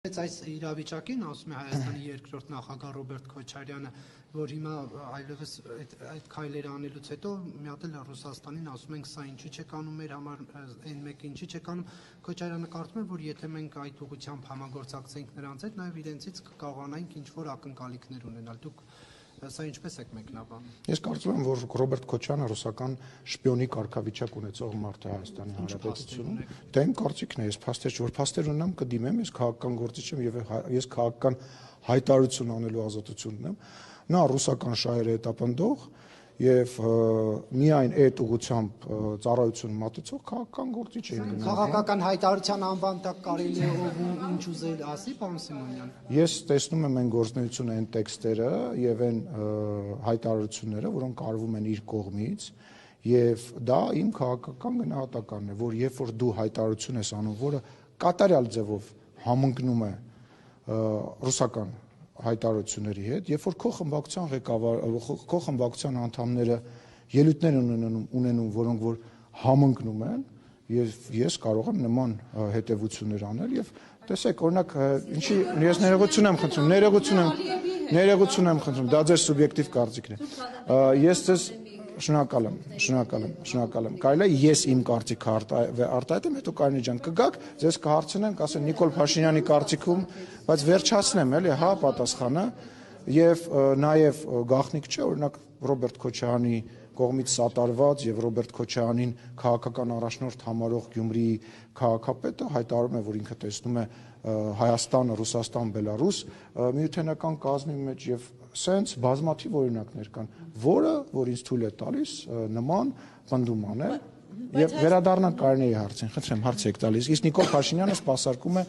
Այս իրավիճակին ասում է Հայաստանի երկրորդ նախագահ Ռոբերտ Քոչարյանը, որ հիմա այլևս այդ քայլերը անելուց հետո մի հատ էլ Ռուսաստանին ասում ենք սա ինչի չեք անում մեր համար, այն մեկը ինչի չեք անում, Քոչարյանը կարծում է, որ եթե մենք այդ ուղղությամբ համագործակցենք նրանց հետ, նաև իրենցից կկարողանանք ինչ-որ ակնկալիքներ ունենալ։ Դուք սա ինչպես եք մեկնաբանում։ Ես կարծում եմ, որ Ռոբերտ Քոչարյանը ռուսական շպիոնի կարգավիճակ ունեցող մարդ է Հայաստանի Հանրապետությունում։ Դա իմ կարծիքն է, ես փաստեր չէ, որ փաստեր ունեմ կդիմեմ, ես քաղաքական գործիչ եմ եւ ես քաղաքական հայտարարություն անելու ազատություն ունեմ։ Նա ռուսական շահերը հետապնդող եւ միայն այդ ուղղությամբ ծառայություն մատուցող քաղաքական գործիչ է։ Քաղաքական հայտարարության անվան տակ կարելի է ինչ ուզել ասի, պարոն Սիմոնյան։ Ես տեսնում եմ այն գործունեությունը, այն տեքստերը եւ այն հայտարարությունները, որոնք արվում են իր կողմից, եւ դա իմ քաղաքական գնահատականն է, որ երբ որ դու հայտարարություն ես անում, որը կատարյալ ձևով համընկնում է ռուսական հայտարարությունների հետ, երբ որ քո խմբակցության ղեկավար, քո խմբակցության անդամները ելույթներ ունենում, որոնք որ համընկնում են, եւ ես կարող եմ նման հետևություններ անել եւ տեսեք, օրինակ, ինչի ես ներողություն եմ խնդրում, դա ձեր սուբյեկտիվ կարծիքն է։ Ես ձեզ շնորհակալ եմ։ Կարելի է ես իմ կարծիքը արտահայտեմ, հետո Կարինե ջան կգաք, ձեզ կհարցնեմ, կասեմ Նիկոլ Փաշինյանի կարծիքում, բայց վերջացնեմ, էլի, հա, պատասխանը, եւ նաեւ գաղտնիք չէ, օրինակ Ռոբերտ Քոչարյանի կողմից սատարված եւ Ռոբերտ Քոչարյանին քաղաքական առաջնորդ համարող Գյումրիի քաղաքապետը հայտարարում է, որ ինքը տեսնում է Հայաստանը, Ռուսաստան, Բելարուս միութենական կազմի մեջ եւ սենց բազմաթիվ օրինակներ կան, որ ինձ թույլ է տալիս նման պնդում անել եւ վերադառնալ Կարինեի հարցին, խնդրեմ, հարց եք տալիս։ Իսկ Նիկոլ Փաշինյանը սպասարկում է